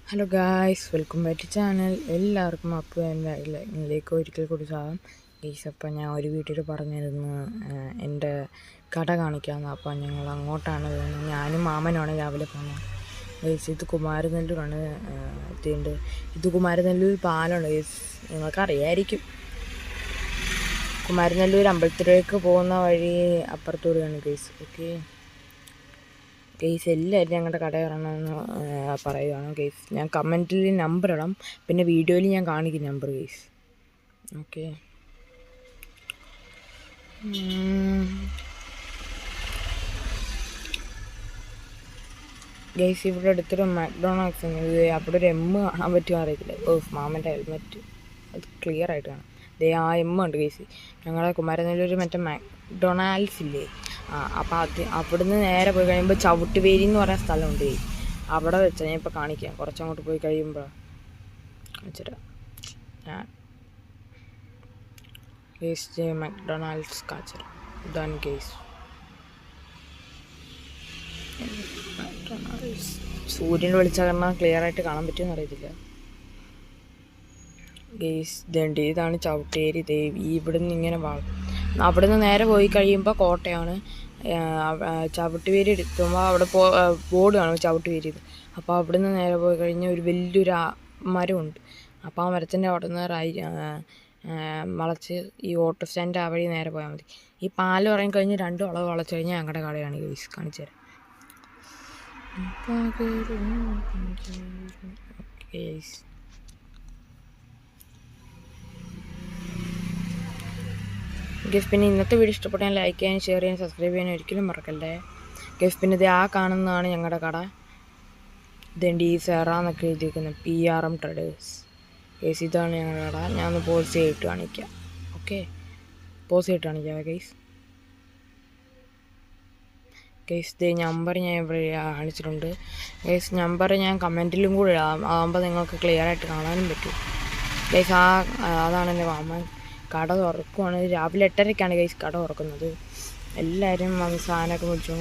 Hello guys, welcome back to channel. എല്ലാവർക്കും അപ്പോൾ എന്നിലേക്ക് ഒരിക്കൽ കൂടി സ്വാഗതം. ഗൈസ്, അപ്പം ഞാൻ ഒരു വീട്ടിൽ പറഞ്ഞിരുന്നു എൻ്റെ കട കാണിക്കാമെന്ന്. അപ്പം ഞങ്ങൾ അങ്ങോട്ടാണ് പോകുന്നത്. ഞാനും മാമനുമാണ് രാവിലെ പോകുന്നത്. ഗൈസ്, ഇത് കുമാരനെല്ലൂരാണ്. ഇത് കുമാരനെല്ലൂർ പാലമാണ് ഗൈസ്, നിങ്ങൾക്കറിയായിരിക്കും. കുമാരനെല്ലൂർ അമ്പലത്തിലേക്ക് പോകുന്ന വഴി അപ്പുറത്തൂടെയാണ് ഗൈസ്. ഓക്കെ ഗെയ്സ്, എല്ലാവരും ഞങ്ങളുടെ കട ഇറങ്ങണമെന്ന് പറയുകയാണ് ഗെയ്സ്. ഞാൻ കമൻറ്റിൽ നമ്പർ ഇടാം, പിന്നെ വീഡിയോയിൽ ഞാൻ കാണിക്കും നമ്പർ ഗെയ്സ്. ഓക്കെ ഗെയ്സ്, ഇവിടെ അടുത്തൊരു മക്ഡൊണാൾഡ്സ് ഉണ്ട്. അവിടെ ഒരു കാണാൻ പറ്റുമോ അറിയത്തില്ല. മാമൻ്റെ ഹെൽമെറ്റ് അത് ക്ലിയർ ആയിട്ട് കാണാം. ആ ഉണ്ട് ഗെയ്സ്. ഞങ്ങളെ കുമാരനെല്ലൂർ മറ്റേ മക്ഡൊണാൾഡ്സ് ഇല്ലേ, അപ്പോൾ അവിടുന്ന് നേരെ പോയി കഴിയുമ്പോൾ ചവിട്ടുവേരി എന്ന് പറയുന്ന സ്ഥലമുണ്ട്. അവിടെ വെച്ചാൽ ഞാൻ ഇപ്പോൾ കാണിക്കാം. കുറച്ചങ്ങോട്ട് പോയി കഴിയുമ്പോൾ കാണിച്ചിട്ടാ ഞാൻ ഗെയ്സ് മക്ഡൊണാൾഡ്സ് കാണിച്ചു തരാം. ഇതാണ് ഗെയ്സ് മക്ഡൊണാൾഡ്സ്. സൂര്യൻ്റെ വെളിച്ചം കാരണം ക്ലിയർ ആയിട്ട് കാണാൻ പറ്റുമെന്ന് അറിയത്തില്ല ഗെയ്സ്. ഇതാണ് ചവിട്ടേരി ദേവി. ഇവിടുന്ന് ഇങ്ങനെ അവിടുന്ന് നേരെ പോയി കഴിയുമ്പോൾ കോട്ടയാണ്. ചവിട്ടുവേരി എടുക്കുമ്പോൾ അവിടെ ബോർഡ് കാണും ചവിട്ടുവേരി. അപ്പോൾ അവിടുന്ന് നേരെ പോയി കഴിഞ്ഞാൽ ഒരു വലിയൊരു മരമുണ്ട്. അപ്പോൾ ആ മരത്തിൻ്റെ അവിടെ നിന്ന് വളച്ച് ഈ ഓട്ടോ സ്റ്റാൻഡ് ആ വഴി നേരെ പോയാൽ മതി. ഈ പാല് ഇറങ്ങിക്കഴിഞ്ഞ് 2 വളവ് വളച്ച് കഴിഞ്ഞാൽ ഞങ്ങളുടെ കടയാണ് ഗൈസ്. കാണിച്ചു തരാം. ഗൈസ്, ഗെയ്സ്, പിന്നെ ഇന്നത്തെ വീഡിയോ ഇഷ്ടപ്പെട്ടാൽ ലൈക്ക് ചെയ്യാനും ഷെയർ ചെയ്യാനും സബ്സ്ക്രൈബ് ചെയ്യാനും ഒരിക്കലും മറക്കല്ലേ ഗെയ്സ്. പിന്നെ ഇത് കാണുന്നതാണ് ഞങ്ങളുടെ കട. ഈ സെറാന്നൊക്കെ എഴുതിയിരിക്കുന്നത് PRM ട്രേഡേഴ്സ് ഗെയ്സ്. ഇതാണ് ഞങ്ങളുടെ കട. ഞാൻ ഒന്ന് പോസ് ചെയ്തിട്ട് കാണിക്കാം. ഓക്കെ, പോസ് ചെയ്തിട്ട് കാണിക്കാം ഗെയ്സ്. ഗെയ്സ്, നമ്പർ ഞാൻ ഇവിടെ കാണിച്ചിട്ടുണ്ട് ഗെയ്സ്. നമ്പർ ഞാൻ കമൻറ്റിലും കൂടെ ഇടാം, ആകുമ്പോൾ നിങ്ങൾക്ക് ക്ലിയർ ആയിട്ട് കാണാനും പറ്റും ഗെയ്സ്. അതാണ് എൻ്റെ മാമൻ. കട തുറക്കുവാണ്. രാവിലെ 8:30-ക്കാണ് ഗൈസ് കട തുറക്കുന്നത്. എല്ലാവരും സാധനമൊക്കെ മേടിച്ചു.